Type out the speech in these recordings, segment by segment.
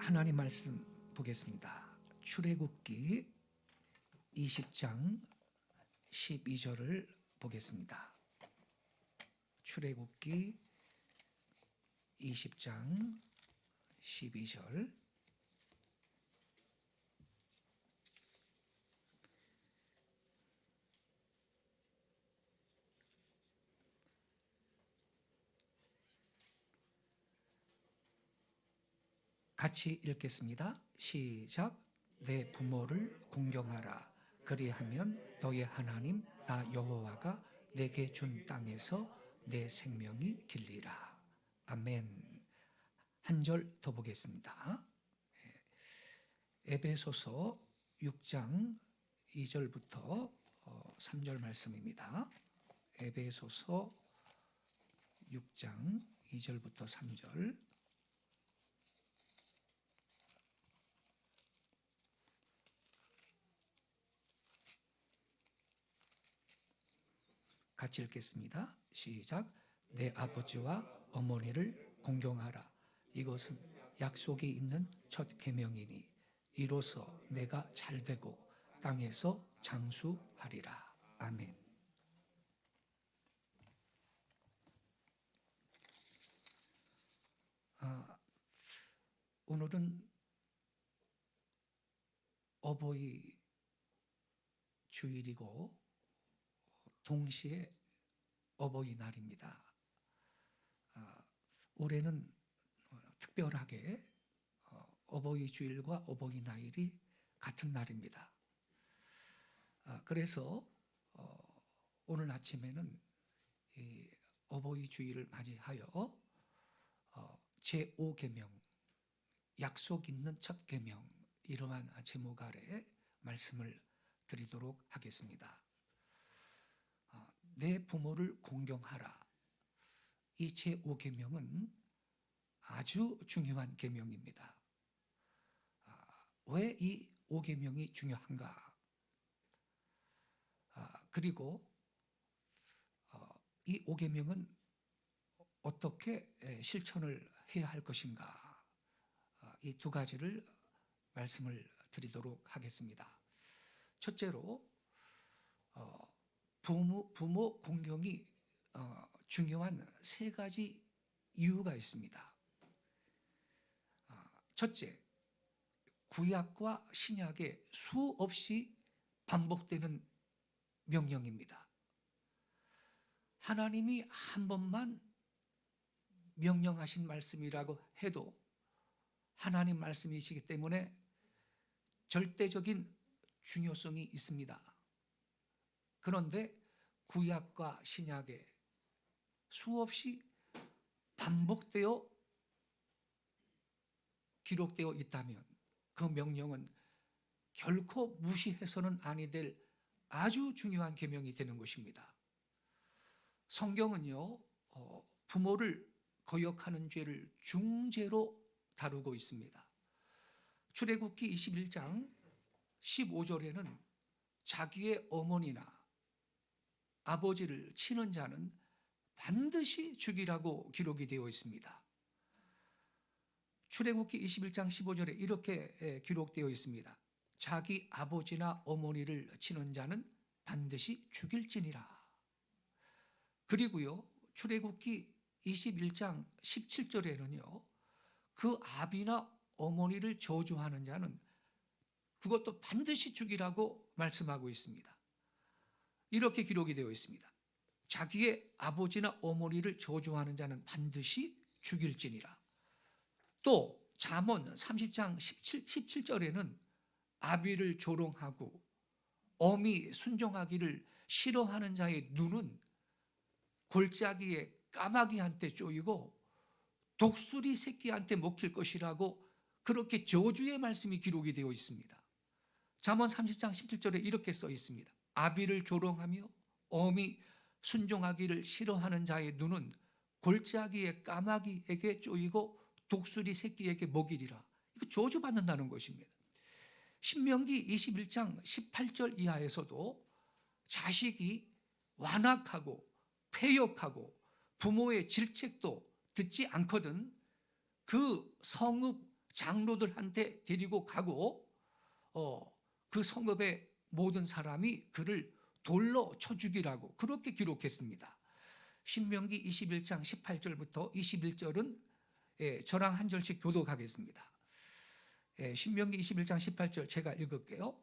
하나님 말씀 보겠습니다. 출애굽기 20장 12절을 보겠습니다. 출애굽기 20장 12절. 같이 읽겠습니다. 시작. 내 부모를 공경하라. 그리하면 너의 하나님 나 여호와가 내게 준 땅에서 내 생명이 길리라. 아멘. 한 절 더 보겠습니다. 에베소서 6장 2절부터 3절 말씀입니다. 에베소서 6장 2절부터 3절. 같이 읽겠습니다. 시작. 내 아버지와 어머니를 공경하라. 이것은 약속이 있는 첫 계명이니 이로써 내가 잘되고 땅에서 장수하리라. 아멘. 오늘은 어버이 주일이고 동시에 어버이날입니다. 올해는 특별하게 어버이 주일과 어버이날이 같은 날입니다. 그래서 오늘 아침에는 이 어버이 주일을 맞이하여 제5계명, 약속 있는 첫 계명, 이러한 제목 아래 말씀을 드리도록 하겠습니다. 내 부모를 공경하라. 이 제5계명은 아주 중요한 계명입니다. 왜 이 5계명이 중요한가? 그리고 이 5계명은 어떻게 실천을 해야 할 것인가? 이 두 가지를 말씀을 드리도록 하겠습니다. 첫째로 부모 공경이 중요한 세 가지 이유가 있습니다. 첫째, 구약과 신약에 수없이 반복되는 명령입니다. 하나님이 한 번만 명령하신 말씀이라고 해도 하나님 말씀이시기 때문에 절대적인 중요성이 있습니다. 그런데 구약과 신약에 수없이 반복되어 기록되어 있다면 그 명령은 결코 무시해서는 아니 될 아주 중요한 계명이 되는 것입니다. 성경은요, 부모를 거역하는 죄를 중죄로 다루고 있습니다. 출애굽기 21장 15절에는 자기의 어머니나 아버지를 치는 자는 반드시 죽이라고 기록이 되어 있습니다. 출애굽기 21장 15절에 이렇게 기록되어 있습니다. 자기 아버지나 어머니를 치는 자는 반드시 죽일지니라. 그리고요, 출애굽기 21장 17절에는요, 그 아비나 어머니를 저주하는 자는 그것도 반드시 죽이라고 말씀하고 있습니다. 이렇게 기록이 되어 있습니다. 자기의 아버지나 어머니를 저주하는 자는 반드시 죽일지니라. 또 잠언 30장 17절에는 아비를 조롱하고 어미 순종하기를 싫어하는 자의 눈은 골짜기에 까마귀한테 쪼이고 독수리 새끼한테 먹힐 것이라고 그렇게 저주의 말씀이 기록이 되어 있습니다. 잠언 30장 17절에 이렇게 써 있습니다. 아비를 조롱하며 어미 순종하기를 싫어하는 자의 눈은 골짜기의 까마귀에게 쪼이고 독수리 새끼에게 먹이리라. 이거 저주받는다는 것입니다. 신명기 21장 18절 이하에서도 자식이 완악하고 패역하고 부모의 질책도 듣지 않거든 그 성읍 장로들한테 데리고 가고 그 성읍의 모든 사람이 그를 돌로 쳐 죽이라고 그렇게 기록했습니다. 신명기 21장 18절부터 21절은 저랑 한 절씩 교독하겠습니다. 신명기 21장 18절 제가 읽을게요.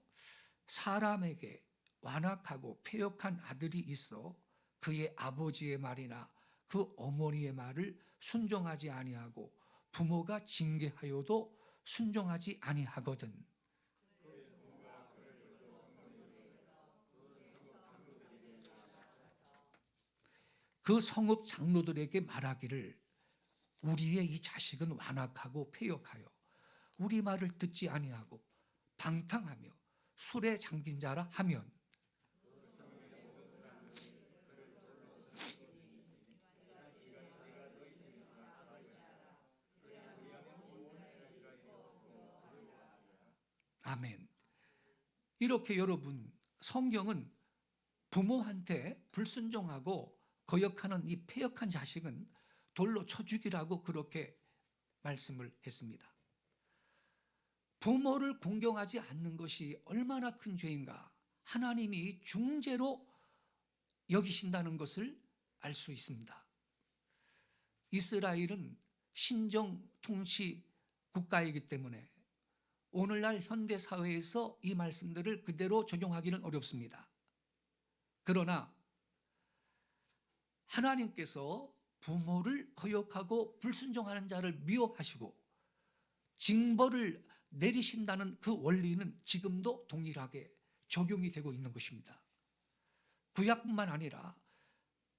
사람에게 완악하고 패역한 아들이 있어 그의 아버지의 말이나 그 어머니의 말을 순종하지 아니하고 부모가 징계하여도 순종하지 아니하거든. 그 성읍 장로들에게 말하기를 우리의 이 자식은 완악하고 패역하여 우리 말을 듣지 아니하고 방탕하며 술에 잠긴 자라 하면 아멘. 이렇게 여러분, 성경은 부모한테 불순종하고 거역하는 이 패역한 자식은 돌로 쳐 죽이라고 그렇게 말씀을 했습니다. 부모를 공경하지 않는 것이 얼마나 큰 죄인가 하나님이 중죄로 여기신다는 것을 알 수 있습니다. 이스라엘은 신정 통치 국가이기 때문에 오늘날 현대 사회에서 이 말씀들을 그대로 적용하기는 어렵습니다. 그러나 하나님께서 부모를 거역하고 불순종하는 자를 미워하시고 징벌을 내리신다는 그 원리는 지금도 동일하게 적용이 되고 있는 것입니다. 구약뿐만 아니라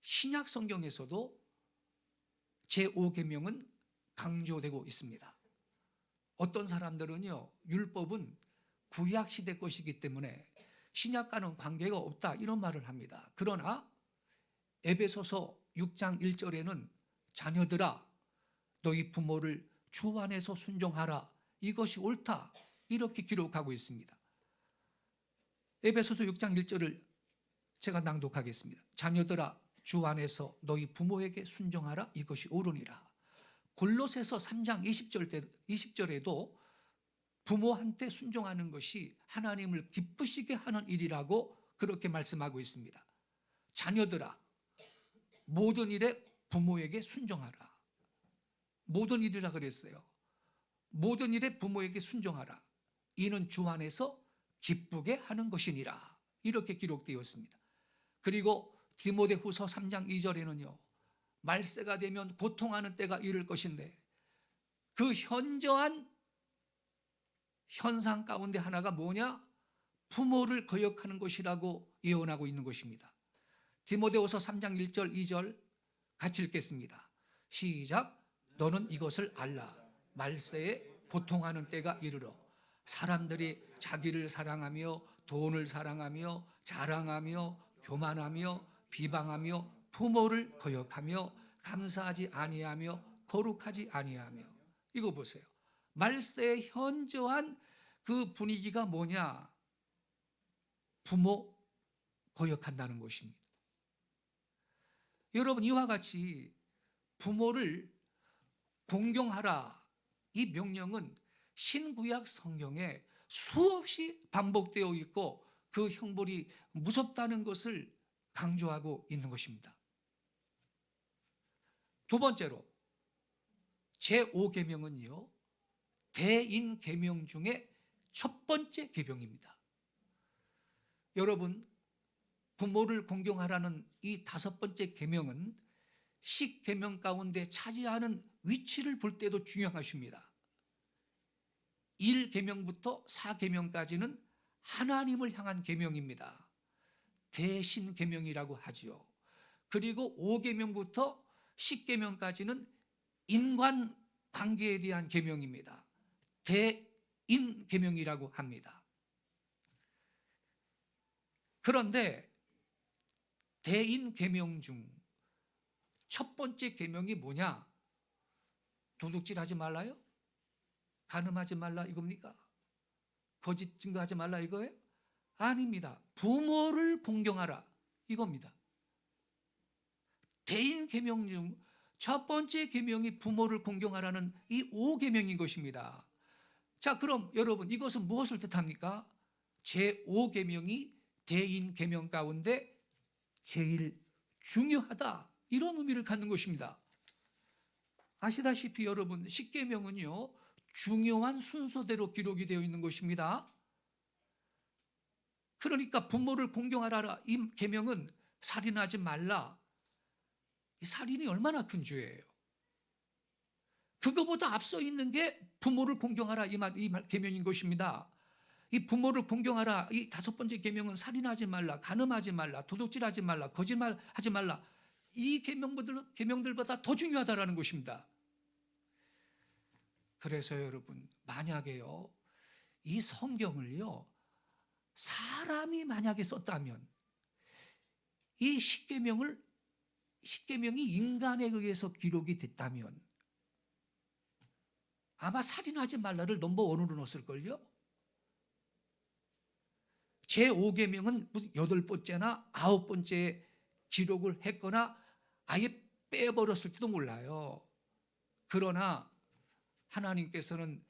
신약 성경에서도 제5계명은 강조되고 있습니다. 어떤 사람들은요, 율법은 구약 시대 것이기 때문에 신약과는 관계가 없다 이런 말을 합니다. 그러나 에베소서 6장 1절에는 자녀들아 너희 부모를 주 안에서 순종하라 이것이 옳다 이렇게 기록하고 있습니다. 에베소서 6장 1절을 제가 낭독하겠습니다. 자녀들아 주 안에서 너희 부모에게 순종하라 이것이 옳으니라. 골로새서 3장 20절에도 부모한테 순종하는 것이 하나님을 기쁘시게 하는 일이라고 그렇게 말씀하고 있습니다. 자녀들아 모든 일에 부모에게 순종하라. 모든 일이라 그랬어요. 모든 일에 부모에게 순종하라. 이는 주 안에서 기쁘게 하는 것이니라. 이렇게 기록되어 있습니다. 그리고 디모데후서 3장 2절에는요. 말세가 되면 고통하는 때가 이를 것인데 그 현저한 현상 가운데 하나가 뭐냐? 부모를 거역하는 것이라고 예언하고 있는 것입니다. 디모데후서 3장 1절 2절 같이 읽겠습니다. 시작. 너는 이것을 알라. 말세에 고통하는 때가 이르러 사람들이 자기를 사랑하며 돈을 사랑하며 자랑하며 교만하며 비방하며 부모를 거역하며 감사하지 아니하며 거룩하지 아니하며. 이거 보세요. 말세의 현저한 그 분위기가 뭐냐? 부모 거역한다는 것입니다. 여러분 이와 같이 부모를 공경하라 이 명령은 신구약 성경에 수없이 반복되어 있고 그 형벌이 무섭다는 것을 강조하고 있는 것입니다. 두 번째로 제5계명은요 대인계명 중에 첫 번째 계명입니다. 여러분 부모를 공경하라는 이 다섯 번째 계명은 10계명 가운데 차지하는 위치를 볼 때도 중요하십니다. 1계명부터 4계명까지는 하나님을 향한 계명입니다. 대신계명이라고 하지요. 그리고 5계명부터 10계명까지는 인간 관계에 대한 계명입니다. 대인계명이라고 합니다. 그런데 대인계명 중 첫 번째 계명이 뭐냐? 도둑질하지 말라요? 간음하지 말라 이겁니까? 거짓 증거하지 말라 이거예요? 아닙니다. 부모를 공경하라 이겁니다. 대인 계명 중 첫 번째 계명이 부모를 공경하라는 이 5계명인 것입니다. 자, 그럼 여러분 이것은 무엇을 뜻합니까? 제5계명이 대인 계명 가운데 제일 중요하다, 이런 의미를 갖는 것입니다. 아시다시피 여러분, 10계명은요 중요한 순서대로 기록이 되어 있는 것입니다. 그러니까 부모를 공경하라, 이 계명은 살인하지 말라. 이 살인이 얼마나 큰 죄예요. 그거보다 앞서 있는 게 부모를 공경하라, 이 계명인 것입니다. 이 부모를 공경하라, 이 5번째 계명은 살인하지 말라, 간음하지 말라, 도둑질하지 말라, 거짓말하지 말라, 이 계명들보다 더 중요하다라는 것입니다. 그래서 여러분, 만약에요 이 성경을요 사람이 만약에 썼다면, 이 10계명이 인간에 의해서 기록이 됐다면 아마 살인하지 말라를 넘버1으로 넣었을걸요. 제5계명은 무슨 8번째나 9번째 기록을 했거나 아예 빼버렸을지도 몰라요. 그러나 하나님께서는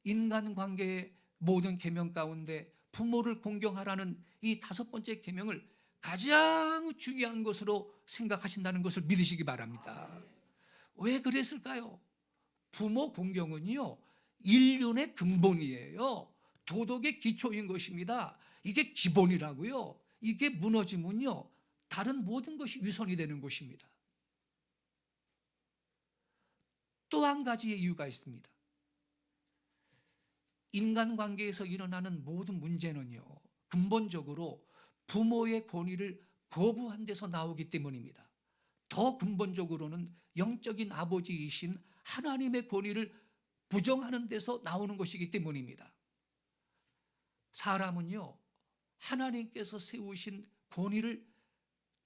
인간관계의 모든 계명 가운데 부모를 공경하라는 이 5번째 계명을 가장 중요한 것으로 생각하신다는 것을 믿으시기 바랍니다. 왜 그랬을까요? 부모 공경은요 인륜의 근본이에요. 도덕의 기초인 것입니다. 이게 기본이라고요. 이게 무너지면요 다른 모든 것이 위선이 되는 것입니다. 또 한 가지의 이유가 있습니다. 인간관계에서 일어나는 모든 문제는요 근본적으로 부모의 권위를 거부한 데서 나오기 때문입니다. 더 근본적으로는 영적인 아버지이신 하나님의 권위를 부정하는 데서 나오는 것이기 때문입니다. 사람은요 하나님께서 세우신 권위를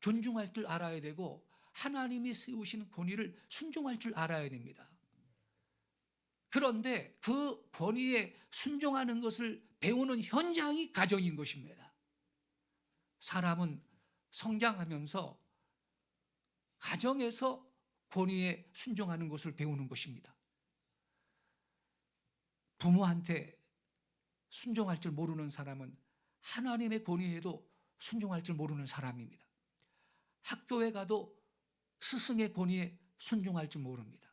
존중할 줄 알아야 되고, 하나님이 세우신 권위를 순종할 줄 알아야 됩니다. 그런데 그 권위에 순종하는 것을 배우는 현장이 가정인 것입니다. 사람은 성장하면서 가정에서 권위에 순종하는 것을 배우는 것입니다. 부모한테 순종할 줄 모르는 사람은 하나님의 권위에도 순종할 줄 모르는 사람입니다. 학교에 가도 스승의 권위에 순종할 줄 모릅니다.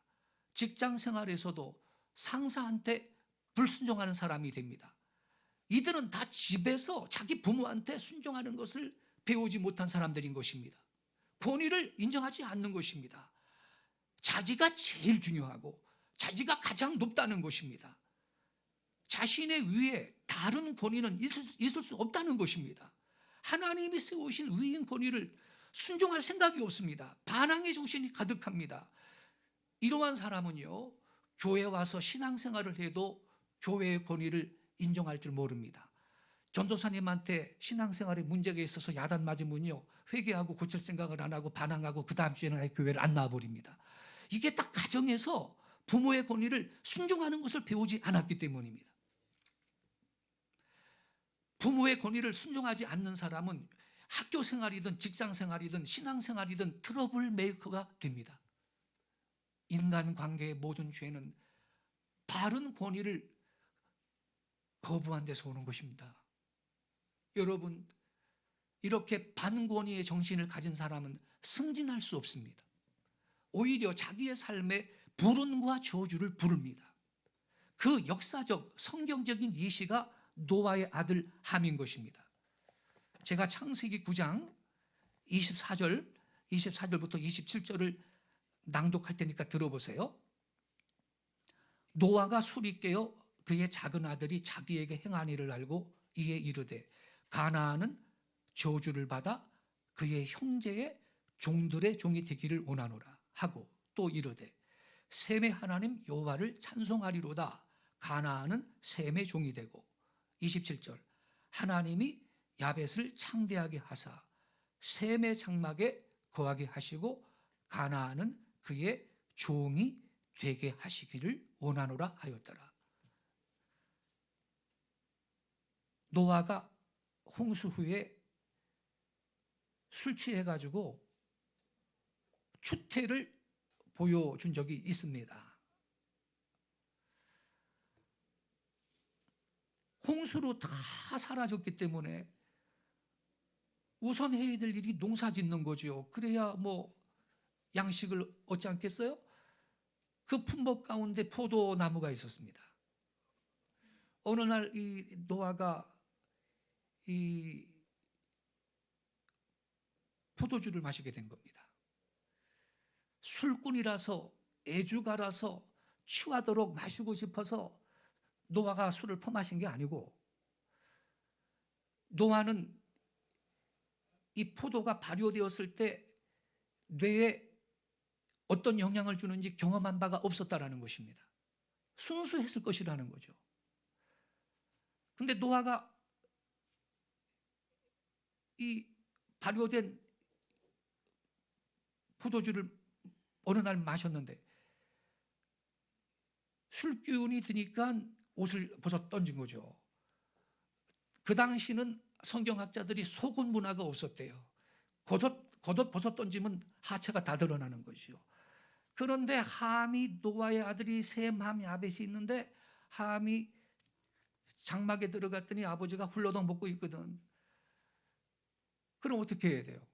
직장 생활에서도 상사한테 불순종하는 사람이 됩니다. 이들은 다 집에서 자기 부모한테 순종하는 것을 배우지 못한 사람들인 것입니다. 권위를 인정하지 않는 것입니다. 자기가 제일 중요하고 자기가 가장 높다는 것입니다. 자신의 위에 다른 권위는 있을 수 없다는 것입니다. 하나님이 세우신 위인 권위를 순종할 생각이 없습니다. 반항의 정신이 가득합니다. 이러한 사람은요 교회 와서 신앙생활을 해도 교회의 권위를 인정할 줄 모릅니다. 전도사님한테 신앙생활에 문제가 있어서 야단 맞으면요 회개하고 고칠 생각을 안 하고 반항하고 그 다음 주에는 아예 교회를 안 나와버립니다. 이게 딱 가정에서 부모의 권위를 순종하는 것을 배우지 않았기 때문입니다. 부모의 권위를 순종하지 않는 사람은 학교 생활이든 직장 생활이든 신앙 생활이든 트러블 메이커가 됩니다. 인간관계의 모든 죄는 바른 권위를 거부한 데서 오는 것입니다. 여러분, 이렇게 반권위의 정신을 가진 사람은 승진할 수 없습니다. 오히려 자기의 삶에 불운과 저주를 부릅니다. 그 역사적 성경적인 예시가 노아의 아들 함인 것입니다. 제가 창세기 9장 24절부터 27절을 낭독할 테니까 들어보세요. 노아가 술이 깨어 그의 작은 아들이 자기에게 행한 일을 알고 이에 이르되 가나안은 저주를 받아 그의 형제의 종들의 종이 되기를 원하노라 하고, 또 이르되 셈의 하나님 여호와를 찬송하리로다. 가나안은 셈의 종이 되고, 27절 하나님이 야벳을 창대하게 하사 셈의 장막에 거하게 하시고 가나안은 그의 종이 되게 하시기를 원하노라 하였더라. 노아가 홍수 후에 술 취해가지고 추태를 보여준 적이 있습니다. 홍수로 다 사라졌기 때문에 우선 해야 될 일이 농사 짓는 거죠. 그래야 뭐 양식을 얻지 않겠어요? 그 품목 가운데 포도나무가 있었습니다. 어느 날 이 노아가 이 포도주를 마시게 된 겁니다. 술꾼이라서 애주가라서 취하도록 마시고 싶어서 노아가 술을 퍼마신 게 아니고, 노아는 이 포도가 발효되었을 때 뇌에 어떤 영향을 주는지 경험한 바가 없었다라는 것입니다. 순수했을 것이라는 거죠. 근데 노아가 이 발효된 포도주를 어느 날 마셨는데 술기운이 드니까 옷을 벗어 던진 거죠. 그 당시는 성경학자들이 속옷 문화가 없었대요. 겉옷 벗어 던지면 하체가 다 드러나는 것이요. 그런데 함이, 노아의 아들이 셈, 함, 야벳이 있는데 함이 장막에 들어갔더니 아버지가 훌러덩 먹고 있거든. 그럼 어떻게 해야 돼요?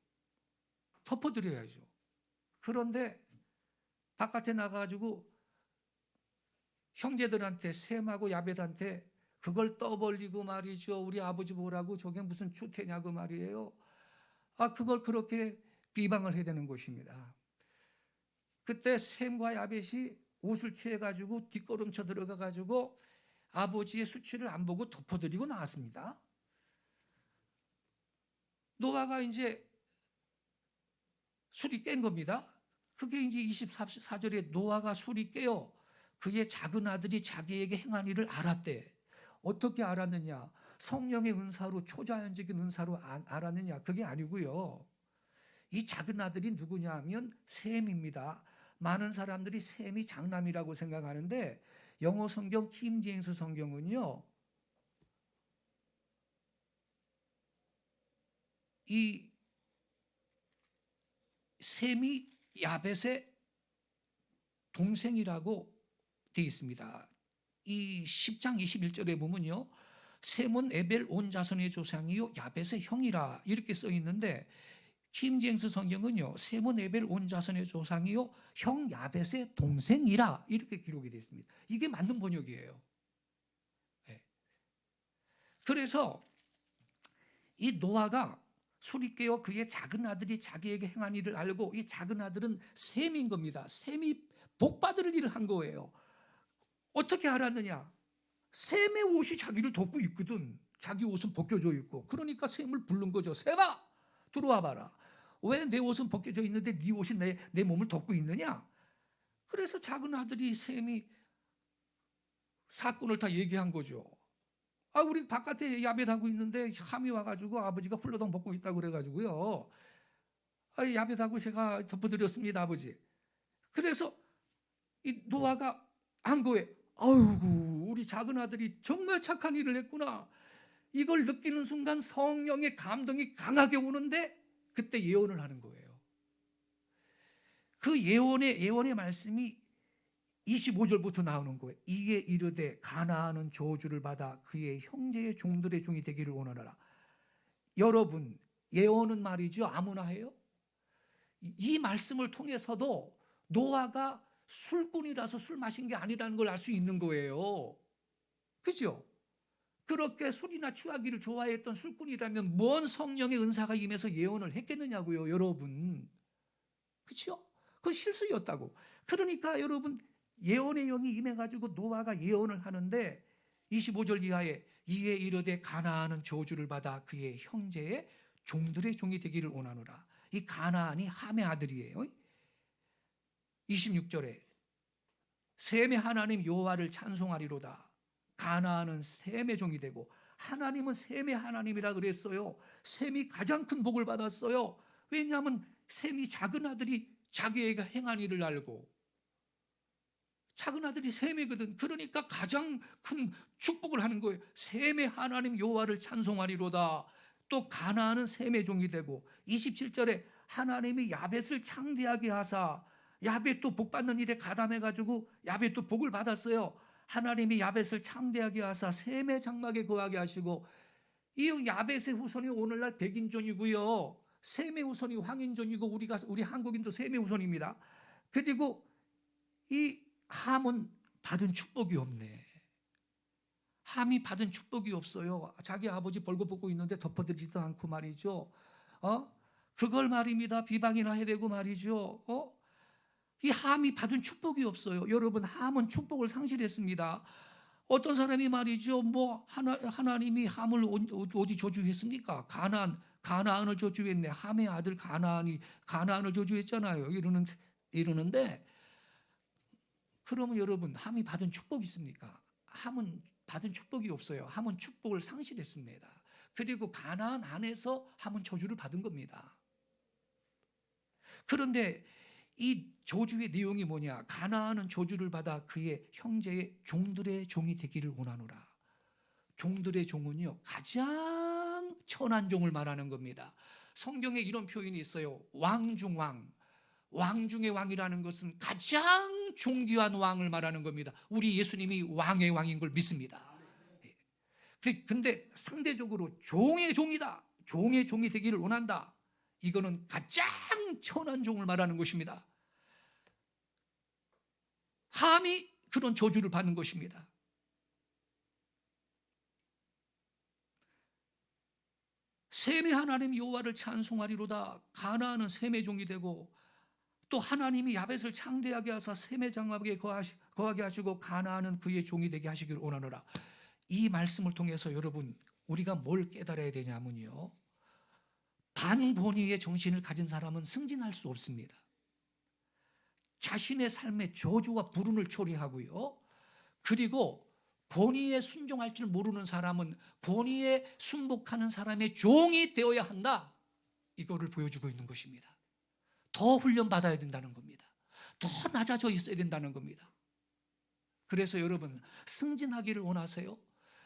덮어드려야죠. 그런데 바깥에 나가가지고 형제들한테, 셈하고 야벳한테 그걸 떠벌리고 말이죠. 우리 아버지 보라고 저게 무슨 추태냐고 말이에요. 그걸 그렇게 비방을 해야 되는 것입니다. 그때 셈과 야벳이 옷을 취해가지고 뒷걸음쳐 들어가가지고 아버지의 수치를 안 보고 덮어드리고 나왔습니다. 노아가 이제 술이 깬 겁니다. 그게 이제 24절에 노아가 술이 깨어 그의 작은 아들이 자기에게 행한 일을 알았대. 어떻게 알았느냐? 성령의 은사로, 초자연적인 은사로 알았느냐? 그게 아니고요. 이 작은 아들이 누구냐 하면 셈입니다. 많은 사람들이 셈이 장남이라고 생각하는데 영어 성경 킹 제임스 성경은요, 이 셈이 야벳의 동생이라고 되어 있습니다. 이 10장 21절에 보면요, 셈은 에벨 온 자손의 조상이요 야벳의 형이라 이렇게 써 있는데, 킹 제임스 성경은요, 셈은 에벨 온 자손의 조상이요 형 야벳의 동생이라 이렇게 기록이 되어 있습니다. 이게 맞는 번역이에요. 네. 그래서 이 노아가 술이 깨어 그의 작은 아들이 자기에게 행한 일을 알고, 이 작은 아들은 셈인 겁니다. 셈이 복받을 일을 한 거예요. 어떻게 알았느냐? 셈의 옷이 자기를 덮고 있거든. 자기 옷은 벗겨져 있고. 그러니까 셈을 부른 거죠. 셈아, 들어와 봐라. 왜 내 옷은 벗겨져 있는데 네 옷이 내 몸을 덮고 있느냐? 그래서 작은 아들이 셈이 사건을 다 얘기한 거죠. 우리 바깥에 야벳하고 있는데 함이 와가지고 아버지가 훌러덩 벗고 있다고 그래가지고요. 야벳하고 제가 덮어드렸습니다, 아버지. 그래서 이 노아가 한 거예요. 아이고, 우리 작은 아들이 정말 착한 일을 했구나. 이걸 느끼는 순간 성령의 감동이 강하게 오는데 그때 예언을 하는 거예요. 그 예언의 말씀이 25절부터 나오는 거예요. 이에 이르되 가나안은 저주를 받아 그의 형제의 종들의 종이 되기를 원하노라. 여러분, 예언은 말이죠, 아무나 해요? 이 말씀을 통해서도 노아가 술꾼이라서 술 마신 게 아니라는 걸 알 수 있는 거예요. 그죠? 그렇게 술이나 취하기를 좋아했던 술꾼이라면 뭔 성령의 은사가 임해서 예언을 했겠느냐고요, 여러분. 그렇죠? 그건 실수였다고. 그러니까 여러분, 예언의 영이 임해가지고 노아가 예언을 하는데 25절 이하에 이에 이르되 가나안은 저주를 받아 그의 형제의 종들의 종이 되기를 원하노라. 이 가나안이 함의 아들이에요. 26절에 셈의 하나님 여호와를 찬송하리로다. 가나안은 셈의 종이 되고, 하나님은 셈의 하나님이라 그랬어요. 셈이 가장 큰 복을 받았어요. 왜냐하면 셈이 작은 아들이 자기에게 행한 일을 알고, 작은 아들이 셈이거든. 그러니까 가장 큰 축복을 하는 거예요. 셈의 하나님 여호와를 찬송하리로다. 또 가나안은 셈의 종이 되고, 27절에 하나님이 야벳을 창대하게 하사, 야벳도 복 받는 일에 가담해가지고 야벳도 복을 받았어요. 하나님이 야벳을 창대하게 하사 셈의 장막에 거하게 하시고, 이 야벳의 후손이 오늘날 백인종이고요, 셈의 후손이 황인종이고, 우리 한국인도 셈의 후손입니다. 그리고 이 함은 받은 축복이 없네. 함이 받은 축복이 없어요. 자기 아버지 벌거벗고 있는데 덮어드리지도 않고 말이죠. 그걸 말입니다. 비방이나 해대고 말이죠. 이 함이 받은 축복이 없어요. 여러분, 함은 축복을 상실했습니다. 어떤 사람이 말이죠, 하나님이 함을 어디 저주했습니까? 가나안을 저주했네. 함의 아들 가나안을 저주했잖아요. 이러는데, 그러면 여러분, 함이 받은 축복이 있습니까? 함은 받은 축복이 없어요. 함은 축복을 상실했습니다. 그리고 가나안 안에서 함은 저주를 받은 겁니다. 그런데 이 저주의 내용이 뭐냐? 가나안은 저주를 받아 그의 형제의 종들의 종이 되기를 원하노라. 종들의 종은요, 가장 천한 종을 말하는 겁니다. 성경에 이런 표현이 있어요. 왕중왕. 왕 중의 왕이라는 것은 가장 존귀한 왕을 말하는 겁니다. 우리 예수님이 왕의 왕인 걸 믿습니다. 근데 상대적으로 종의 종이다, 종의 종이 되기를 원한다, 이거는 가장 천한 종을 말하는 것입니다. 함이 그런 저주를 받는 것입니다. 셈의 하나님 여호와를 찬송하리로다. 가나안은 셈의 종이 되고, 또 하나님이 야벳을 창대하게 하사 셈의 장막에 거하게 하시고 가나안은 그의 종이 되게 하시기를 원하노라. 이 말씀을 통해서 여러분, 우리가 뭘 깨달아야 되냐면요, 반권위의 정신을 가진 사람은 승진할 수 없습니다. 자신의 삶에 저주와 불운을 초래하고요, 그리고 권위에 순종할 줄 모르는 사람은 권위에 순복하는 사람의 종이 되어야 한다, 이거를 보여주고 있는 것입니다. 더 훈련받아야 된다는 겁니다. 더 낮아져 있어야 된다는 겁니다. 그래서 여러분, 승진하기를 원하세요?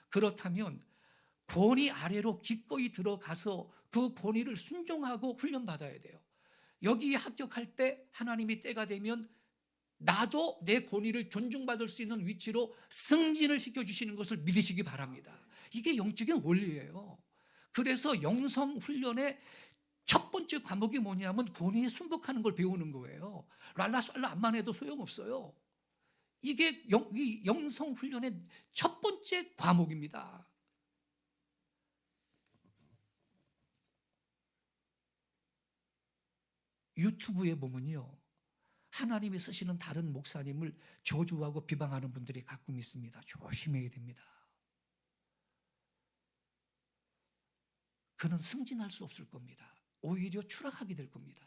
그렇다면 권위 아래로 기꺼이 들어가서 그 권위를 순종하고 훈련받아야 돼요. 여기에 합격할 때 하나님이 때가 되면 나도 내 권위를 존중받을 수 있는 위치로 승진을 시켜주시는 것을 믿으시기 바랍니다. 이게 영적인 원리예요. 그래서 영성훈련의 첫 번째 과목이 뭐냐면 권위에 순복하는 걸 배우는 거예요. 랄라쌀라 암만 해도 소용없어요. 이게 영성훈련의 첫 번째 과목입니다. 유튜브에 보면요, 하나님이 쓰시는 다른 목사님을 저주하고 비방하는 분들이 가끔 있습니다. 조심해야 됩니다. 그는 승진할 수 없을 겁니다. 오히려 추락하게 될 겁니다.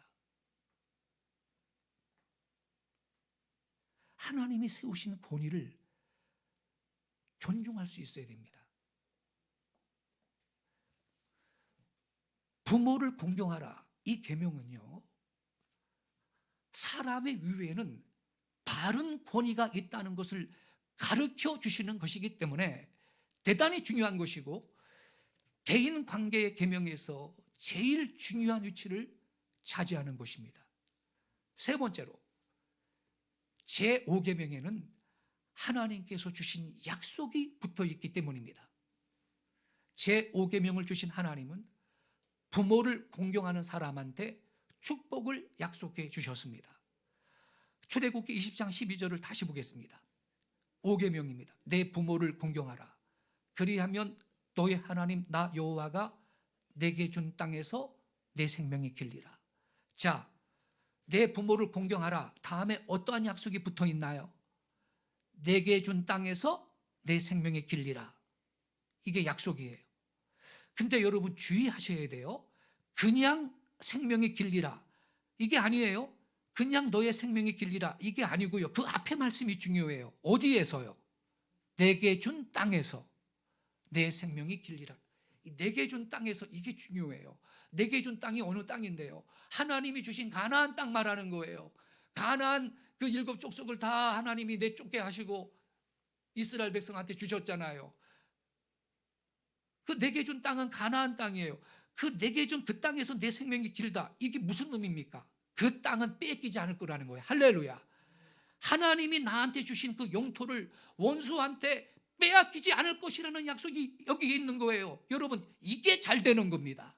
하나님이 세우신 권위를 존중할 수 있어야 됩니다. 부모를 공경하라, 이 계명은요, 사람의 위에는 바른 권위가 있다는 것을 가르쳐 주시는 것이기 때문에 대단히 중요한 것이고, 대인 관계의 계명에서 제일 중요한 위치를 차지하는 것입니다. 세 번째로, 제5계명에는 하나님께서 주신 약속이 붙어 있기 때문입니다. 제5계명을 주신 하나님은 부모를 공경하는 사람한테 축복을 약속해 주셨습니다. 출애굽기 20장 12절을 다시 보겠습니다. 5계명입니다. 내 부모를 공경하라. 그리하면 너의 하나님 나 여호와가 내게 준 땅에서 내 생명이 길리라. 자, 내 부모를 공경하라. 다음에 어떠한 약속이 붙어 있나요? 내게 준 땅에서 내 생명이 길리라. 이게 약속이에요. 근데 여러분 주의하셔야 돼요. 그냥 생명이 길리라, 이게 아니에요. 그냥 너의 생명이 길리라, 이게 아니고요. 그 앞에 말씀이 중요해요. 어디에서요? 내게 준 땅에서 내 생명이 길리라. 내게 준 땅에서, 이게 중요해요. 내게 준 땅이 어느 땅인데요? 하나님이 주신 가나안 땅 말하는 거예요. 가나안 그 7 족속을 다 하나님이 내쫓게 하시고 이스라엘 백성한테 주셨잖아요. 그 내게 준 땅은 가나안 땅이에요. 그 내게 준 그 땅에서 내 생명이 길다, 이게 무슨 의미입니까? 그 땅은 뺏기지 않을 거라는 거예요. 할렐루야. 하나님이 나한테 주신 그 영토를 원수한테 빼앗기지 않을 것이라는 약속이 여기에 있는 거예요. 여러분, 이게 잘 되는 겁니다.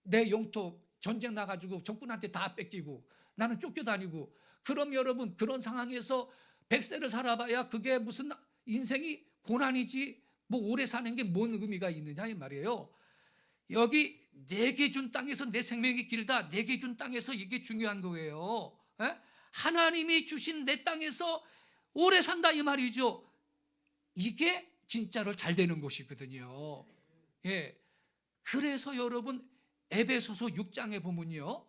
내 영토 전쟁 나가지고 적군한테 다 뺏기고 나는 쫓겨다니고, 그럼 여러분, 그런 상황에서 100세를 살아봐야 그게 무슨 인생이 고난이지 뭐 오래 사는 게 뭔 의미가 있느냐 이 말이에요. 여기 내게 준 땅에서 내 생명이 길다, 내게 준 땅에서 이게 중요한 거예요. 에? 하나님이 주신 내 땅에서 오래 산다 이 말이죠. 이게 진짜로 잘 되는 것이거든요. 예. 그래서 여러분, 에베소서 6장에 보면요,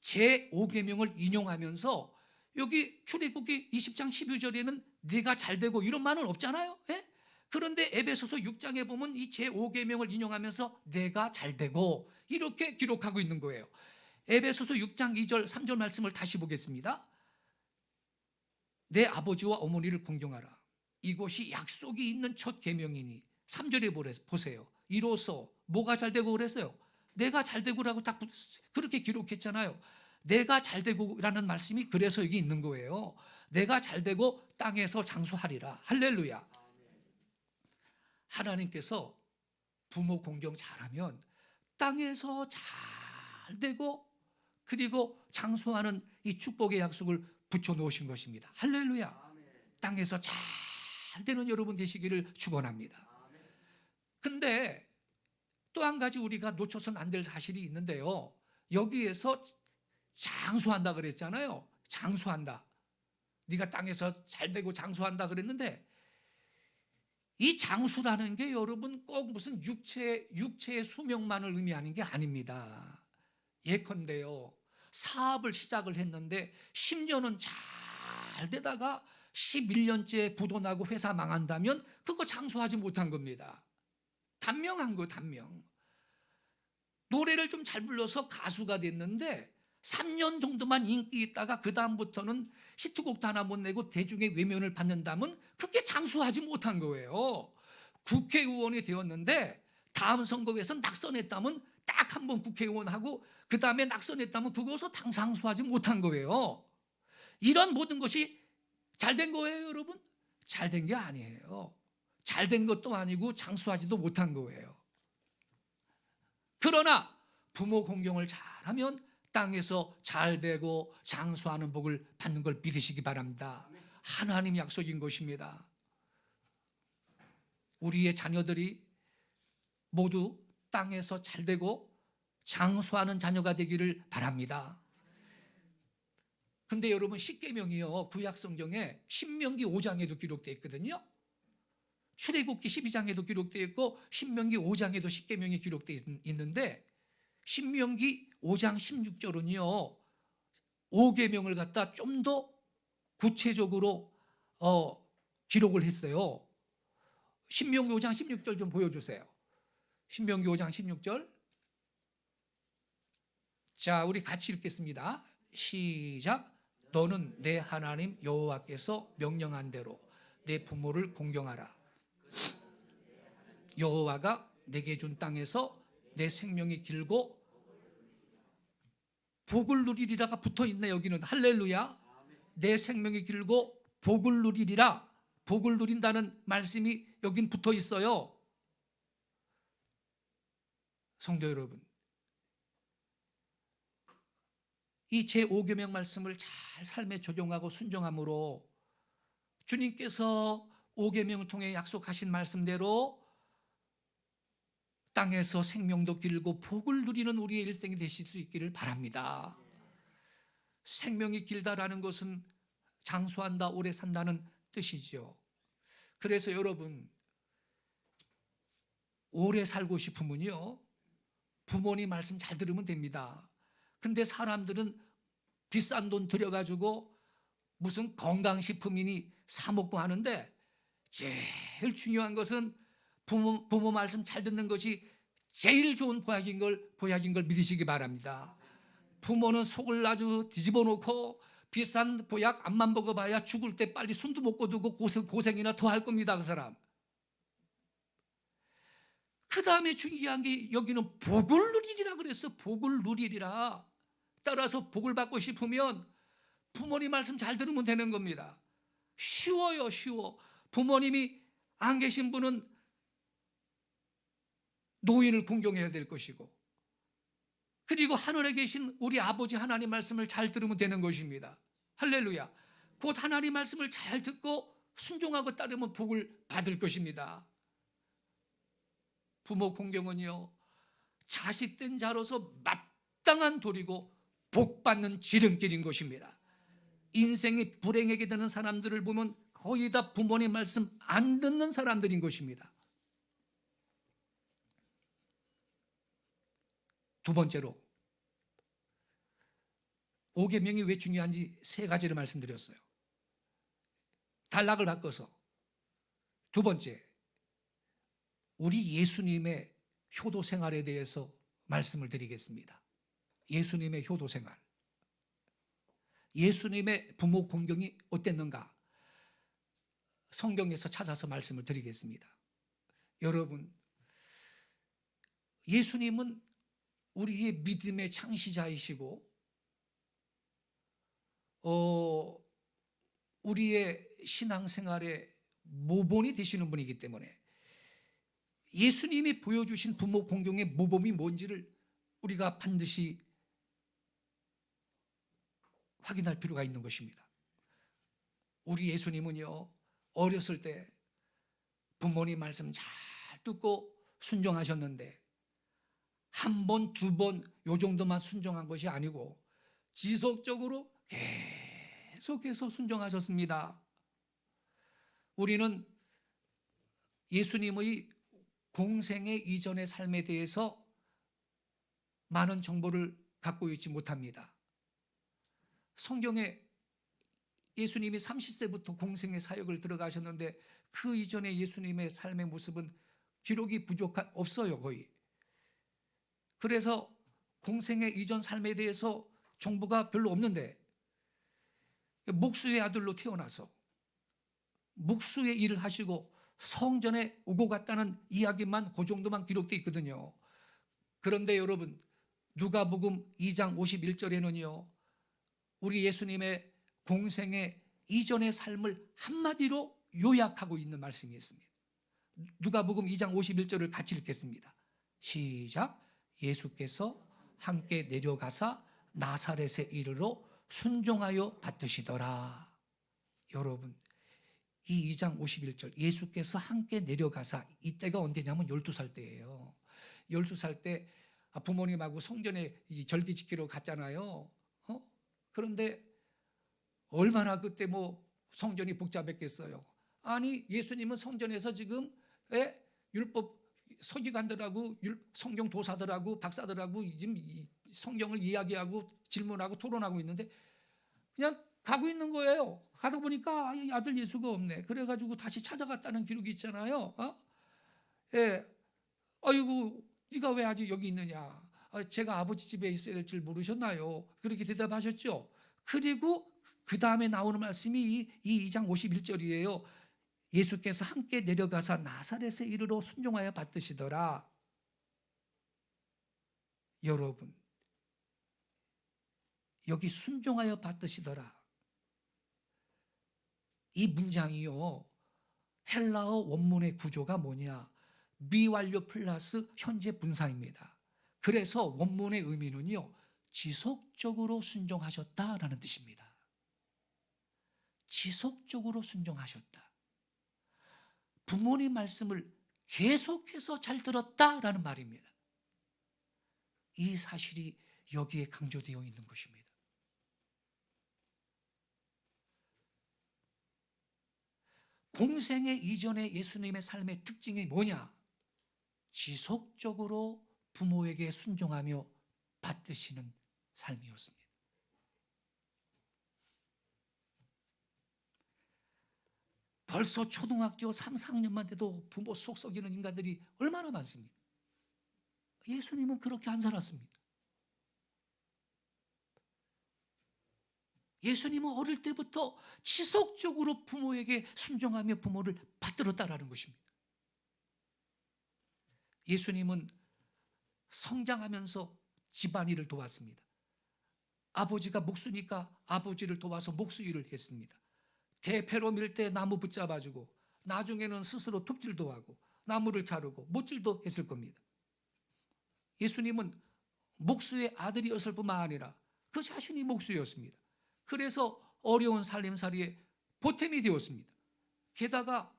제5계명을 인용하면서 여기 출애굽기 20장 12절에는 네가 잘되고 이런 말은 없잖아요. 예? 그런데 에베소서 6장에 보면 이 제5계명을 인용하면서 내가 잘되고 이렇게 기록하고 있는 거예요. 에베소서 6장 2절 3절 말씀을 다시 보겠습니다. 내 아버지와 어머니를 공경하라. 이것이 약속이 있는 첫 계명이니. 3절에 보세요. 이로써 뭐가 잘되고 그랬어요? 내가 잘되고라고 딱 그렇게 기록했잖아요. 내가 잘되고라는 말씀이 그래서 여기 있는 거예요. 내가 잘되고 땅에서 장수하리라. 할렐루야. 하나님께서 부모 공경 잘하면 땅에서 잘되고 그리고 장수하는 이 축복의 약속을 붙여놓으신 것입니다. 할렐루야. 땅에서 잘되는 여러분 되시기를 축원합니다. 근데 또 한 가지 우리가 놓쳐서는 안 될 사실이 있는데요, 여기에서 장수한다 그랬잖아요. 장수한다. 네가 땅에서 잘되고 장수한다 그랬는데, 이 장수라는 게 여러분 꼭 무슨 육체의 수명만을 의미하는 게 아닙니다. 예컨대요, 사업을 시작을 했는데 10년은 잘 되다가 11년째 부도나고 회사 망한다면 그거 장수하지 못한 겁니다. 단명한 거, 단명. 노래를 좀 잘 불러서 가수가 됐는데 3년 정도만 인기 있다가 그 다음부터는 히트곡도 하나 못 내고 대중의 외면을 받는다면 그게 장수하지 못한 거예요. 국회의원이 되었는데 다음 선거에서 낙선했다면 딱 한 번 국회의원하고 그 다음에 낙선했다면 그것을 장수하지 못한 거예요. 이런 모든 것이 잘된 거예요, 여러분? 잘된 게 아니에요. 잘된 것도 아니고 장수하지도 못한 거예요. 그러나 부모 공경을 잘하면 땅에서 잘되고 장수하는 복을 받는 걸 믿으시기 바랍니다. 하나님 약속인 것입니다. 우리의 자녀들이 모두 땅에서 잘되고 장수하는 자녀가 되기를 바랍니다. 근데 여러분, 십계명이요, 구약성경에 신명기 5장에도 기록되어 있거든요. 출애굽기 12장에도 기록되어 있고 신명기 5장에도 십계명이 기록되어 있는데, 신명기 5장 16절은요 5계명을 갖다 좀 더 구체적으로 기록을 했어요. 신명기 5장 16절 좀 보여주세요. 신명기 5장 16절. 자, 우리 같이 읽겠습니다. 시작. 너는 내 하나님 여호와께서 명령한 대로 내 부모를 공경하라. 여호와가 내게 준 땅에서 내 생명이 길고 복을 누리리라가 붙어있네. 여기는 할렐루야. 내 생명이 길고 복을 누리리라. 복을 누린다는 말씀이 여긴 붙어있어요. 성도 여러분, 이 제5계명 말씀을 잘 삶에 적용하고 순종함으로 주님께서 5계명을 통해 약속하신 말씀대로 땅에서 생명도 길고 복을 누리는 우리의 일생이 되실 수 있기를 바랍니다. 생명이 길다라는 것은 장수한다, 오래 산다는 뜻이죠. 그래서 여러분, 오래 살고 싶으면요 부모님 말씀 잘 들으면 됩니다. 근데 사람들은 비싼 돈 들여가지고 무슨 건강식품이니 사 먹고 하는데, 제일 중요한 것은 부모 말씀 잘 듣는 것이 제일 좋은 보약인 걸 믿으시기 바랍니다. 부모는 속을 아주 뒤집어 놓고 비싼 보약 앞만 먹어봐야 죽을 때 빨리 숨도 못 거두고 고생이나 더 할 겁니다, 그 사람. 그 다음에 중요한 게 여기는 복을 누리리라 그랬어. 복을 누리리라. 따라서 복을 받고 싶으면 부모님 말씀 잘 들으면 되는 겁니다. 쉬워요, 쉬워. 부모님이 안 계신 분은 노인을 공경해야 될 것이고, 그리고 하늘에 계신 우리 아버지 하나님 말씀을 잘 들으면 되는 것입니다. 할렐루야. 곧 하나님 말씀을 잘 듣고 순종하고 따르면 복을 받을 것입니다. 부모 공경은요, 자식된 자로서 마땅한 도리고 복받는 지름길인 것입니다. 인생이 불행하게 되는 사람들을 보면 거의 다 부모님 말씀 안 듣는 사람들인 것입니다. 두 번째로, 5계명이 왜 중요한지 3가지를 말씀드렸어요. 단락을 바꿔서 두 번째, 우리 예수님의 효도 생활에 대해서 말씀을 드리겠습니다. 예수님의 효도 생활, 예수님의 부모 공경이 어땠는가, 성경에서 찾아서 말씀을 드리겠습니다. 여러분, 예수님은 우리의 믿음의 창시자이시고 우리의 신앙생활의 모본이 되시는 분이기 때문에 예수님이 보여주신 부모 공경의 모범이 뭔지를 우리가 반드시 확인할 필요가 있는 것입니다. 우리 예수님은요, 어렸을 때 부모님 말씀 잘 듣고 순종하셨는데 한 번, 두 번 요 정도만 순종한 것이 아니고 지속적으로 계속해서 순종하셨습니다. 우리는 예수님의 공생의 이전의 삶에 대해서 많은 정보를 갖고 있지 못합니다. 성경에 예수님이 30세부터 공생의 사역을 들어가셨는데 그 이전에 예수님의 삶의 모습은 기록이 없어요, 거의. 그래서 공생의 이전 삶에 대해서 정보가 별로 없는데, 목수의 아들로 태어나서 목수의 일을 하시고 성전에 오고 갔다는 이야기만 그 정도만 기록되어 있거든요. 그런데 여러분, 누가복음 2장 51절에는요 우리 예수님의 공생의 이전의 삶을 한마디로 요약하고 있는 말씀이 있습니다. 누가복음 2장 51절을 같이 읽겠습니다. 시작. 예수께서 함께 내려가사 나사렛에 이르러 순종하여 받으시더라. 여러분, 이 2장 51절, 예수께서 함께 내려가사, 이때가 언제냐면 12살 때예요. 12살 때 부모님하고 성전에 절기 지키러 갔잖아요. 그런데 얼마나 그때 성전이 복잡했겠어요. 아니, 예수님은 성전에서 지금 율법 서기관들하고 성경 도사들하고 박사들하고 지금 성경을 이야기하고 질문하고 토론하고 있는데 그냥 가고 있는 거예요. 가다 보니까 아들 예수가 없네. 그래가지고 다시 찾아갔다는 기록이 있잖아요. 아이고, 네가 왜 아직 여기 있느냐? 제가 아버지 집에 있어야 될 줄 모르셨나요? 그렇게 대답하셨죠. 그리고 그 다음에 나오는 말씀이 이 2장 51절이에요. 예수께서 함께 내려가사 나사렛에 이르러 순종하여 받으시더라. 여러분, 여기 순종하여 받으시더라, 이 문장이요, 헬라어 원문의 구조가 뭐냐? 미완료 플러스 현재 분사입니다. 그래서 원문의 의미는요, 지속적으로 순종하셨다라는 뜻입니다. 지속적으로 순종하셨다. 부모님 말씀을 계속해서 잘 들었다라는 말입니다. 이 사실이 여기에 강조되어 있는 것입니다. 공생의 이전의 예수님의 삶의 특징이 뭐냐? 지속적으로 부모에게 순종하며 받드시는 삶이었습니다. 벌써 초등학교 3, 4학년만 돼도 부모 속 썩이는 인간들이 얼마나 많습니까? 예수님은 그렇게 안 살았습니다. 예수님은 어릴 때부터 지속적으로 부모에게 순종하며 부모를 받들었다라는 것입니다. 예수님은 성장하면서 집안일을 도왔습니다. 아버지가 목수니까 아버지를 도와서 목수 일을 했습니다. 대패로 밀 때 나무 붙잡아주고 나중에는 스스로 톱질도 하고 나무를 자르고 못질도 했을 겁니다. 예수님은 목수의 아들이었을 뿐만 아니라 그 자신이 목수였습니다. 그래서 어려운 살림살이에 보탬이 되었습니다. 게다가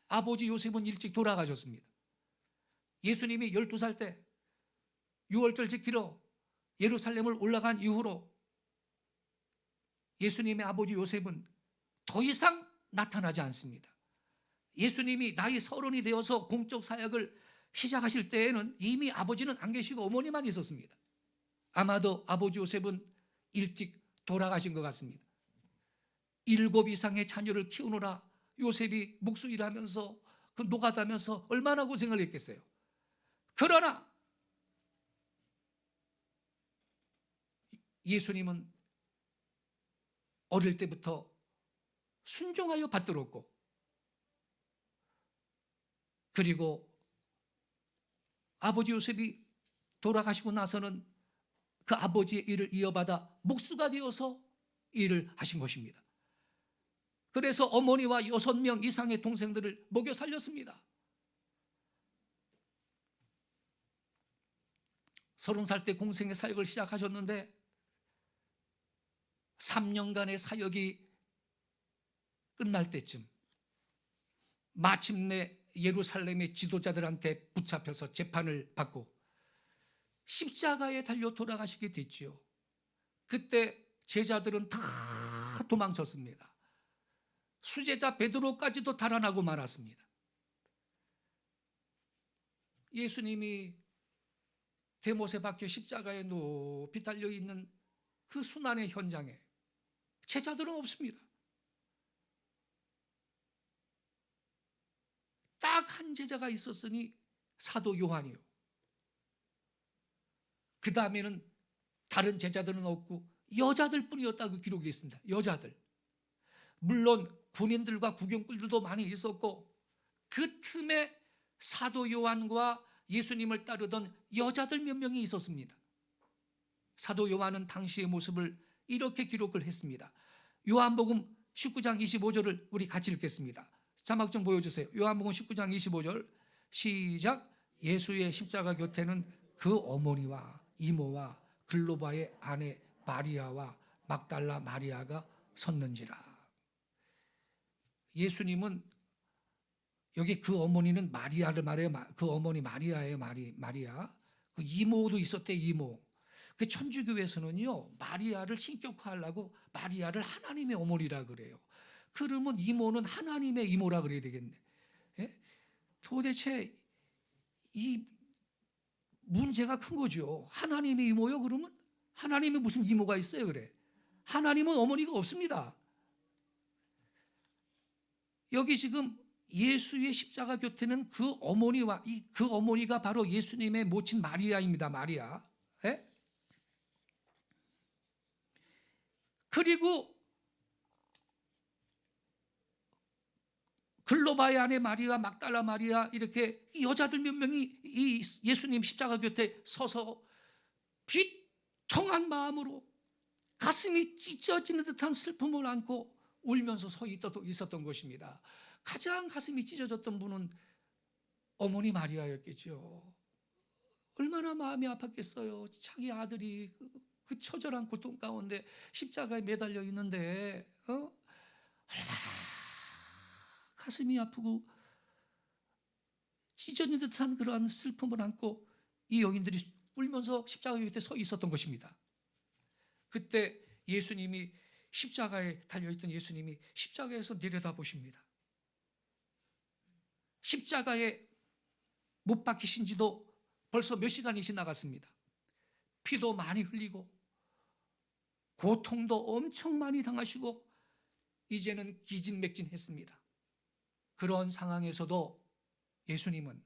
아버지 요셉은 일찍 돌아가셨습니다. 예수님이 12살 때 유월절 지키러 예루살렘을 올라간 이후로 예수님의 아버지 요셉은 더 이상 나타나지 않습니다. 예수님이 나이 30이 되어서 공적 사역을 시작하실 때에는 이미 아버지는 안 계시고 어머니만 있었습니다. 아마도 아버지 요셉은 일찍 돌아가신 것 같습니다. 7 이상의 자녀를 키우느라 요셉이 목수 일하면서 그 노가다면서 얼마나 고생을 했겠어요. 그러나 예수님은 어릴 때부터 순종하여 받들었고, 그리고 아버지 요셉이 돌아가시고 나서는 그 아버지의 일을 이어받아 목수가 되어서 일을 하신 것입니다. 그래서 어머니와 6명 이상의 동생들을 먹여 살렸습니다. 30살 때 공생의 사역을 시작하셨는데 3년간의 사역이 끝날 때쯤 마침내 예루살렘의 지도자들한테 붙잡혀서 재판을 받고 십자가에 달려 돌아가시게 됐지요. 그때 제자들은 다 도망쳤습니다. 수제자 베드로까지도 달아나고 말았습니다. 예수님이 대못에 박혀 십자가에 높이 달려있는 그 순환의 현장에 제자들은 없습니다. 딱 한 제자가 있었으니 사도 요한이요. 그 다음에는 다른 제자들은 없고 여자들 뿐이었다고 기록이 있습니다. 여자들. 물론 군인들과 구경꾼들도 많이 있었고 그 틈에 사도 요한과 예수님을 따르던 여자들 몇 명이 있었습니다. 사도 요한은 당시의 모습을 이렇게 기록을 했습니다. 요한복음 19장 25절을 우리 같이 읽겠습니다. 자막 좀 보여주세요. 요한복음 19장 25절 시작. 예수의 십자가 곁에는 그 어머니와 이모와 글로바의 아내 마리아와 막달라 마리아가 섰는지라. 예수님은 여기 그 어머니는 마리아를 말해요. 그 어머니 마리아예요. 마리아. 그 이모도 있었대. 이모. 그 천주교에서는요 마리아를 신격화하려고 마리아를 하나님의 어머니라 그래요. 그러면 이모는 하나님의 이모라 그래야 되겠네. 예? 도대체 이 문제가 큰 거죠. 하나님의 이모요? 그러면 하나님이 무슨 이모가 있어요? 그래. 하나님은 어머니가 없습니다. 여기 지금 예수의 십자가 곁에는 그 어머니와 그 어머니가 바로 예수님의 모친 마리아입니다. 마리아. 예? 그리고 글로바의 아내 마리아, 막달라 마리아 이렇게 여자들 몇 명이 이 예수님 십자가 곁에 서서 비통한 마음으로 가슴이 찢어지는 듯한 슬픔을 안고 울면서 서 있었던 것입니다. 가장 가슴이 찢어졌던 분은 어머니 마리아였겠죠. 얼마나 마음이 아팠겠어요. 자기 아들이 그 처절한 고통 가운데 십자가에 매달려 있는데 얼마나 가슴이 아프고 찢어진 듯한 그러한 슬픔을 안고 이 여인들이 울면서 십자가 곁에 서 있었던 것입니다. 그때 예수님이 십자가에 달려있던 예수님이 십자가에서 내려다보십니다. 십자가에 못 박히신 지도 벌써 몇 시간이 지나갔습니다. 피도 많이 흘리고 고통도 엄청 많이 당하시고 이제는 기진맥진했습니다. 그런 상황에서도 예수님은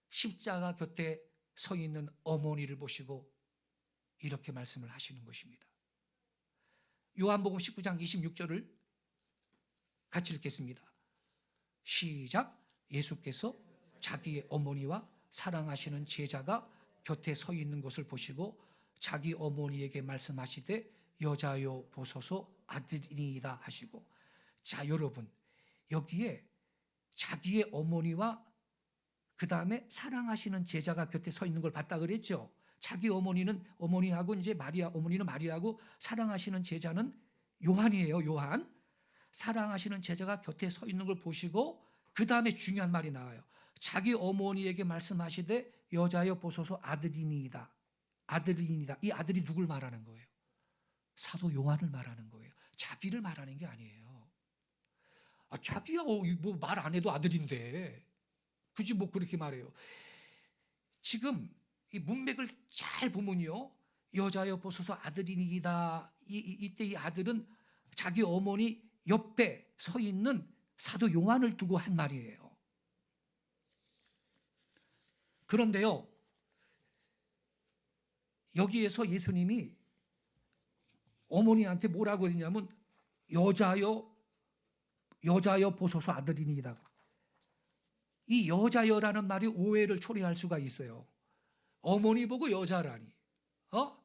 십자가 곁에 서 있는 어머니를 보시고 이렇게 말씀을 하시는 것입니다. 요한복음 19장 26절을 같이 읽겠습니다. 시작. 예수께서 자기의 어머니와 사랑하시는 제자가 곁에 서 있는 것을 보시고 자기 어머니에게 말씀하시되 여자여 보소서 아들이니이다 하시고. 자, 여러분, 여기에 자기의 어머니와 그 다음에 사랑하시는 제자가 곁에 서 있는 걸 봤다 그랬죠. 자기 어머니하고 이제 어머니는 마리아고 사랑하시는 제자는 요한이에요. 요한. 사랑하시는 제자가 곁에 서 있는 걸 보시고 그 다음에 중요한 말이 나와요. 자기 어머니에게 말씀하시되 여자여 보소서 아들이니이다. 아들이니이다. 이 아들이 누굴 말하는 거예요? 사도 요한을 말하는 거예요. 자기를 말하는 게 아니에요. 자기야 뭐 말 안 해도 아들인데 굳이 뭐 그렇게 말해요. 지금 이 문맥을 잘 보면요, 여자여 보소서 아들이니이다. 이때 이 아들은 자기 어머니 옆에 서 있는 사도 요한을 두고 한 말이에요. 그런데요, 여기에서 예수님이 어머니한테 뭐라고 했냐면 여자여 보소서 아들이니이다. 이 여자여라는 말이 오해를 초래할 수가 있어요. 어머니 보고 여자라니,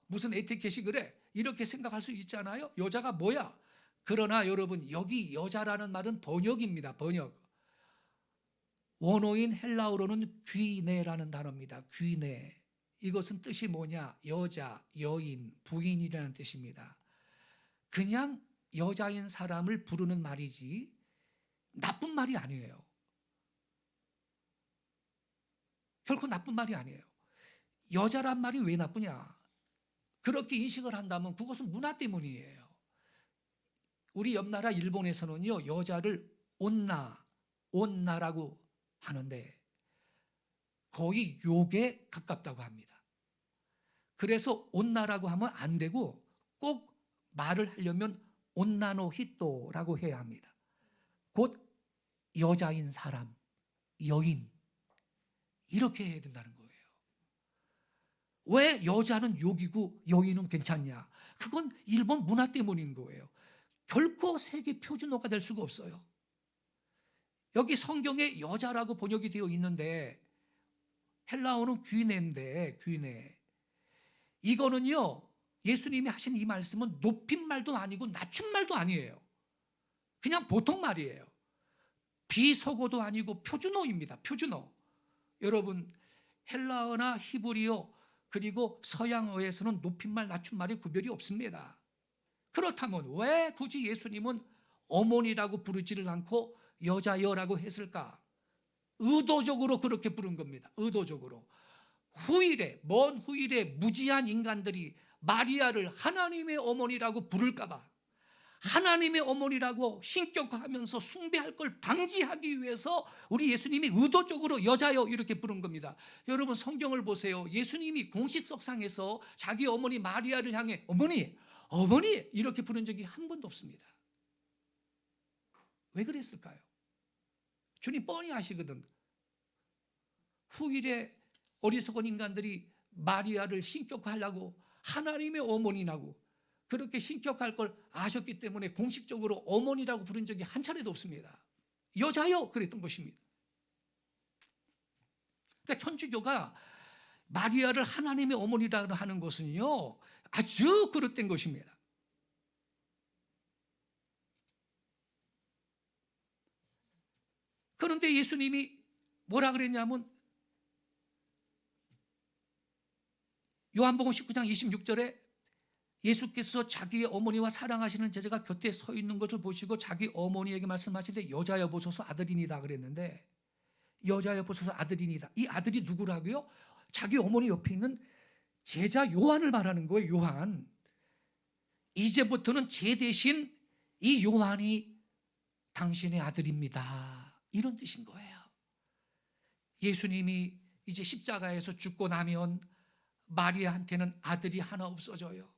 무슨 에티켓이 그래? 이렇게 생각할 수 있잖아요. 여자가 뭐야? 그러나 여러분, 여기 여자라는 말은 번역입니다. 번역. 원어인 헬라어로는 귀네라는 단어입니다. 귀네. 이것은 뜻이 뭐냐? 여자, 여인, 부인이라는 뜻입니다. 그냥 여자인 사람을 부르는 말이지 나쁜 말이 아니에요. 결코 나쁜 말이 아니에요. 여자란 말이 왜 나쁘냐? 그렇게 인식을 한다면 그것은 문화 때문이에요. 우리 옆나라 일본에서는요, 여자를 온나라고 하는데 거의 욕에 가깝다고 합니다. 그래서 온나라고 하면 안 되고 꼭 말을 하려면 온나노 히토라고 해야 합니다. 곧 여자인 사람, 여인, 이렇게 해야 된다는 거예요. 왜 여자는 욕이고 여인은 괜찮냐? 그건 일본 문화 때문인 거예요. 결코 세계 표준어가 될 수가 없어요. 여기 성경에 여자라고 번역이 되어 있는데 헬라어는 귀네인데, 귀네. 이거는요, 예수님이 하신 이 말씀은 높임말도 아니고 낮춤말도 아니에요. 그냥 보통 말이에요. 비속어도 아니고 표준어입니다. 표준어. 여러분, 헬라어나 히브리어 그리고 서양어에서는 높임말, 낮춤말의 구별이 없습니다. 그렇다면 왜 굳이 예수님은 어머니라고 부르지를 않고 여자여라고 했을까? 의도적으로 그렇게 부른 겁니다. 의도적으로. 먼 후일에 무지한 인간들이 마리아를 하나님의 어머니라고 부를까 봐, 하나님의 어머니라고 신격화하면서 숭배할 걸 방지하기 위해서 우리 예수님이 의도적으로 여자여 이렇게 부른 겁니다. 여러분, 성경을 보세요. 예수님이 공식석상에서 자기 어머니 마리아를 향해 어머니 이렇게 부른 적이 한 번도 없습니다. 왜 그랬을까요? 주님 뻔히 아시거든. 후일에 어리석은 인간들이 마리아를 신격화하려고 하나님의 어머니라고 그렇게 신격할 걸 아셨기 때문에 공식적으로 어머니라고 부른 적이 한 차례도 없습니다. 여자요 그랬던 것입니다. 그러니까 천주교가 마리아를 하나님의 어머니라고 하는 것은요, 아주 그릇된 것입니다. 그런데 예수님이 뭐라 그랬냐면 요한복음 19장 26절에 예수께서 자기의 어머니와 사랑하시는 제자가 곁에 서 있는 것을 보시고 자기 어머니에게 말씀하시되 여자여 보소서 아들이니다 그랬는데, 여자여 보소서 아들이니다, 이 아들이 누구라고요? 자기 어머니 옆에 있는 제자 요한을 말하는 거예요. 요한. 이제부터는 제 대신 이 요한이 당신의 아들입니다, 이런 뜻인 거예요. 예수님이 이제 십자가에서 죽고 나면 마리아한테는 아들이 하나 없어져요.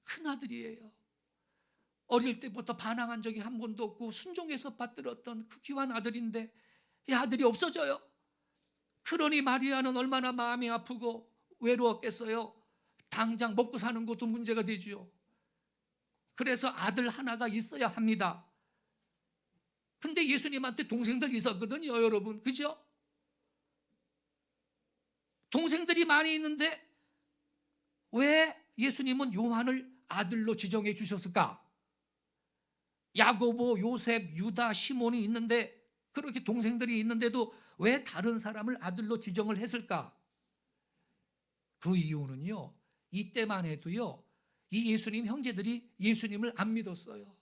큰 아들이에요. 어릴 때부터 반항한 적이 한 번도 없고 순종해서 받들었던 그 귀한 아들인데 이 아들이 없어져요. 그러니 마리아는 얼마나 마음이 아프고 외로웠겠어요. 당장 먹고 사는 것도 문제가 되죠. 그래서 아들 하나가 있어야 합니다. 근데 예수님한테 동생들 있었거든요, 여러분. 그죠? 동생들이 많이 있는데 왜 예수님은 요한을 아들로 지정해 주셨을까? 야고보, 요셉, 유다, 시몬이 있는데, 그렇게 동생들이 있는데도 왜 다른 사람을 아들로 지정을 했을까? 그 이유는요, 이때만 해도요, 이 예수님 형제들이 예수님을 안 믿었어요.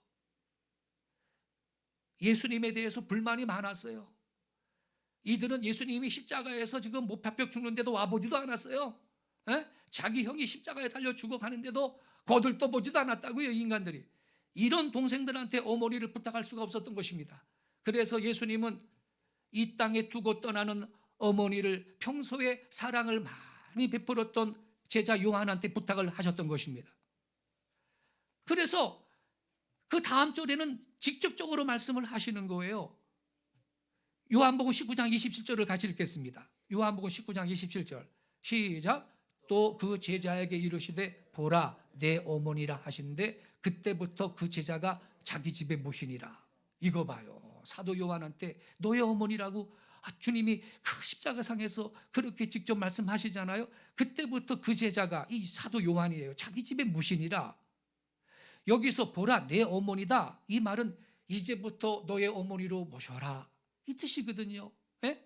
예수님에 대해서 불만이 많았어요. 이들은 예수님이 십자가에서 지금 못 박혀 죽는데도 와보지도 않았어요. 에? 자기 형이 십자가에 달려 죽어가는데도 거들떠 보지도 않았다고요, 인간들이. 이런 동생들한테 어머니를 부탁할 수가 없었던 것입니다. 그래서 예수님은 이 땅에 두고 떠나는 어머니를 평소에 사랑을 많이 베풀었던 제자 요한한테 부탁을 하셨던 것입니다. 그래서 그 다음 절에는 직접적으로 말씀을 하시는 거예요. 요한복음 19장 27절을 같이 읽겠습니다. 요한복음 19장 27절 시작. 또 그 제자에게 이르시되 보라 내 어머니라 하시는데 그때부터 그 제자가 자기 집에 모시니라. 이거 봐요. 사도 요한한테 너의 어머니라고 주님이 그 십자가상에서 그렇게 직접 말씀하시잖아요. 그때부터 그 제자가 이 사도 요한이에요. 자기 집에 모시니라. 여기서 보라 내 어머니다. 이 말은 이제부터 너의 어머니로 모셔라, 이 뜻이거든요. 예?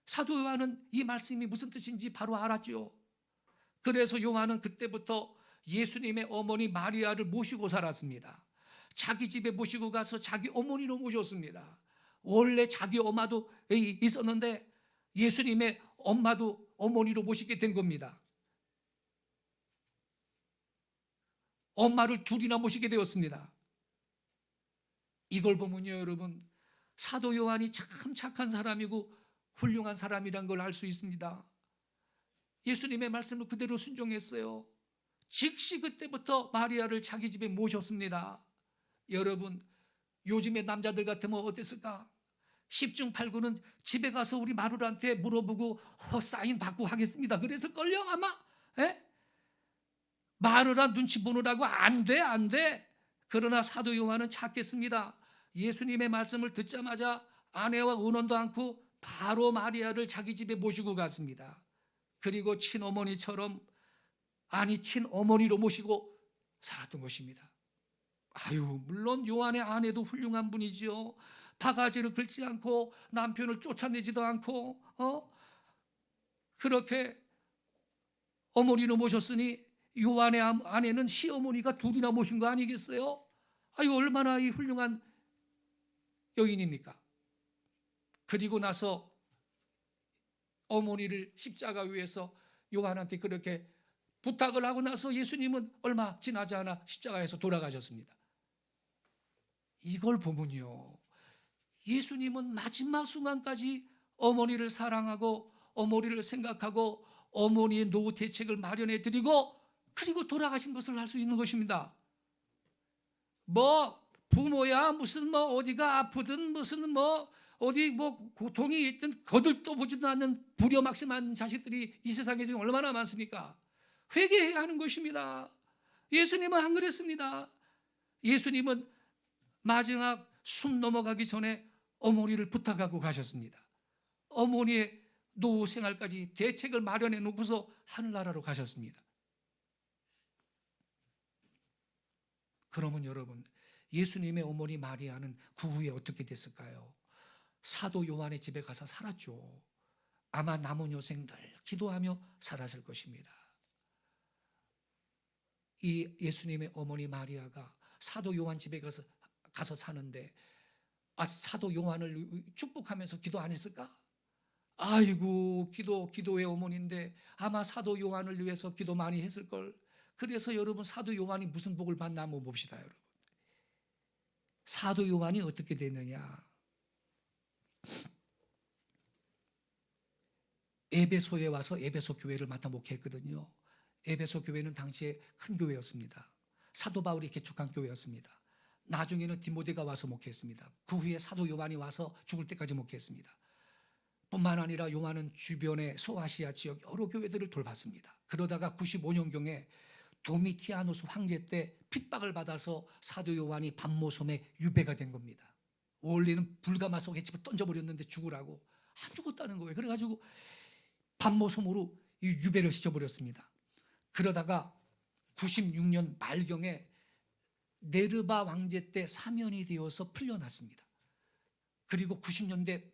사도 요한은 이 말씀이 무슨 뜻인지 바로 알았죠. 그래서 요한은 그때부터 예수님의 어머니 마리아를 모시고 살았습니다. 자기 집에 모시고 가서 자기 어머니로 모셨습니다. 원래 자기 엄마도 있었는데 예수님의 엄마도 어머니로 모시게 된 겁니다. 엄마를 둘이나 모시게 되었습니다. 이걸 보면요, 여러분, 사도 요한이 참 착한 사람이고 훌륭한 사람이란 걸 알 수 있습니다. 예수님의 말씀을 그대로 순종했어요. 즉시 그때부터 마리아를 자기 집에 모셨습니다. 여러분, 요즘의 남자들 같으면 어땠을까? 10중 8구는 집에 가서 우리 마루한테 물어보고 사인 받고 하겠습니다. 그래서 끌려 아마. 에? 마누라 눈치 보느라고 안 돼. 그러나 사도 요한은 찾겠습니다. 예수님의 말씀을 듣자마자 아내와 의논도 않고 바로 마리아를 자기 집에 모시고 갔습니다. 그리고 친어머니처럼, 아니 친어머니로 모시고 살았던 것입니다. 물론 요한의 아내도 훌륭한 분이지요. 바가지를 긁지 않고 남편을 쫓아내지도 않고 그렇게 어머니로 모셨으니 요한의 아내는 시어머니가 둘이나 모신 거 아니겠어요? 얼마나 이 훌륭한 여인입니까? 그리고 나서 어머니를 십자가 위에서 요한한테 그렇게 부탁을 하고 나서 예수님은 얼마 지나지 않아 십자가에서 돌아가셨습니다. 이걸 보면요, 예수님은 마지막 순간까지 어머니를 사랑하고 어머니를 생각하고 어머니의 노후 대책을 마련해 드리고 그리고 돌아가신 것을 알 수 있는 것입니다. 부모야 무슨 어디가 아프든 무슨 어디 고통이 있든 거들떠 보지도 않는 부려막심한 자식들이 이 세상에 지금 얼마나 많습니까? 회개해야 하는 것입니다. 예수님은 안 그랬습니다. 예수님은 마지막 숨 넘어가기 전에 어머니를 부탁하고 가셨습니다. 어머니의 노후 생활까지 대책을 마련해 놓고서 하늘나라로 가셨습니다. 그러면 여러분, 예수님의 어머니 마리아는 그 후에 어떻게 됐을까요? 사도 요한의 집에 가서 살았죠. 아마 남은 여생들 기도하며 살았을 것입니다. 이 예수님의 어머니 마리아가 사도 요한 집에 가서 사는데 사도 요한을 축복하면서 기도 안 했을까? 기도의 어머니인데 아마 사도 요한을 위해서 기도 많이 했을걸. 그래서 여러분, 사도 요한이 무슨 복을 받나 한번 봅시다. 여러분, 사도 요한이 어떻게 됐느냐? 에베소에 와서 에베소 교회를 맡아 목회했거든요. 에베소 교회는 당시에 큰 교회였습니다. 사도 바울이 개척한 교회였습니다. 나중에는 디모데가 와서 목회했습니다. 그 후에 사도 요한이 와서 죽을 때까지 목회했습니다. 뿐만 아니라 요한은 주변의 소아시아 지역 여러 교회들을 돌봤습니다. 그러다가 95년경에 도미티아누스 황제 때 핍박을 받아서 사도 요한이 밤모섬에 유배가 된 겁니다. 원래는 불가마 속에 집어 던져버렸는데 죽으라고 안 죽었다는 거예요. 그래가지고 밤모섬으로 유배를 시켜버렸습니다. 그러다가 96년 말경에 네르바 왕제 때 사면이 되어서 풀려났습니다. 그리고 90년대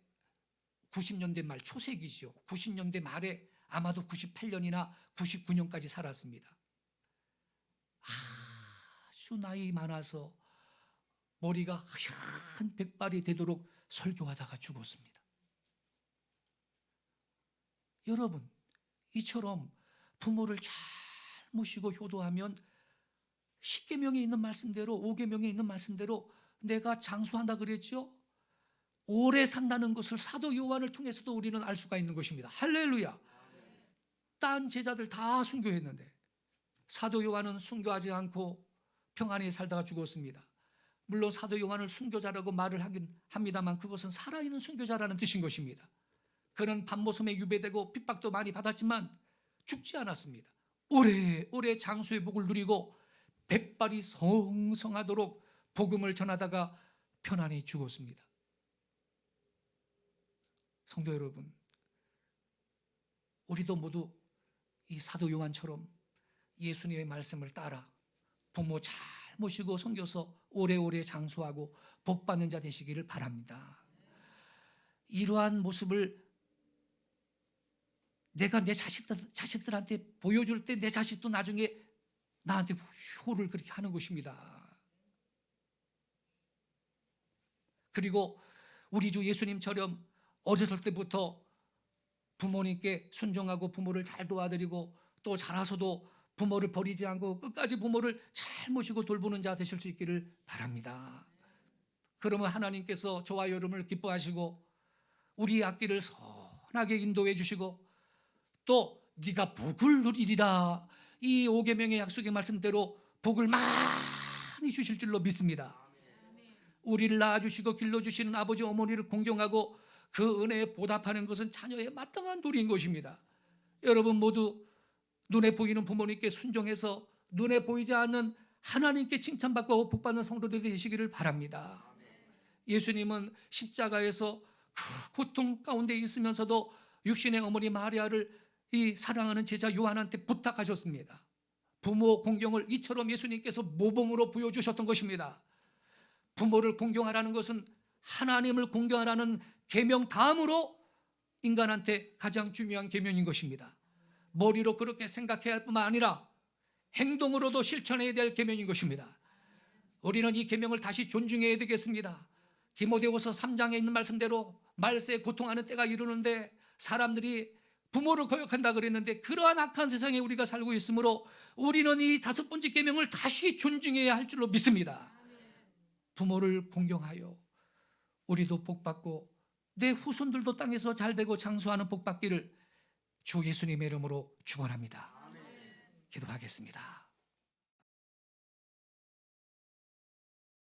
말 초세기죠. 90년대 말에 아마도 98년이나 99년까지 살았습니다. 아주 나이 많아서 머리가 하얀 백발이 되도록 설교하다가 죽었습니다. 여러분, 이처럼 부모를 잘 모시고 효도하면 10계명에 있는 말씀대로, 5계명에 있는 말씀대로 내가 장수한다 그랬죠? 오래 산다는 것을 사도 요한을 통해서도 우리는 알 수가 있는 것입니다. 할렐루야. 딴 제자들 다 순교했는데 사도 요한은 순교하지 않고 평안히 살다가 죽었습니다. 물론 사도 요한을 순교자라고 말을 하긴 합니다만 그것은 살아있는 순교자라는 뜻인 것입니다. 그는 밤모섬에 유배되고 핍박도 많이 받았지만 죽지 않았습니다. 오래오래 장수의 복을 누리고 백발이 성성하도록 복음을 전하다가 편안히 죽었습니다. 성도 여러분, 우리도 모두 이 사도 요한처럼 예수님의 말씀을 따라 부모 잘 모시고 섬겨서 오래오래 장수하고 복받는 자 되시기를 바랍니다. 이러한 모습을 내가 내 자식들한테 보여줄 때 내 자식도 나중에 나한테 효를 그렇게 하는 것입니다. 그리고 우리 주 예수님처럼 어렸을 때부터 부모님께 순종하고 부모를 잘 도와드리고 또 자라서도 부모를 버리지 않고 끝까지 부모를 잘 모시고 돌보는 자 되실 수 있기를 바랍니다. 그러면 하나님께서 저와 여러분을 기뻐하시고 우리의 앞길을 선하게 인도해 주시고 또 네가 복을 누리리라, 이 5계명의 약속의 말씀대로 복을 많이 주실 줄로 믿습니다. 우리를 낳아주시고 길러주시는 아버지 어머니를 공경하고 그 은혜에 보답하는 것은 자녀의 마땅한 도리인 것입니다. 여러분 모두 눈에 보이는 부모님께 순종해서 눈에 보이지 않는 하나님께 칭찬받고 복받는 성도들이 되시기를 바랍니다. 예수님은 십자가에서 그 고통 가운데 있으면서도 육신의 어머니 마리아를 이 사랑하는 제자 요한한테 부탁하셨습니다. 부모 공경을 이처럼 예수님께서 모범으로 보여주셨던 것입니다. 부모를 공경하라는 것은 하나님을 공경하라는 계명 다음으로 인간한테 가장 중요한 계명인 것입니다. 머리로 그렇게 생각해야 할 뿐만 아니라 행동으로도 실천해야 될 계명인 것입니다. 우리는 이 계명을 다시 존중해야 되겠습니다. 디모데후서 3장에 있는 말씀대로 말세에 고통하는 때가 이르는데 사람들이 부모를 거역한다 그랬는데 그러한 악한 세상에 우리가 살고 있으므로 우리는 이 5번째 계명을 다시 존중해야 할 줄로 믿습니다. 부모를 공경하여 우리도 복받고 내 후손들도 땅에서 잘되고 장수하는 복받기를 주 예수님의 이름으로 축원합니다. 기도하겠습니다.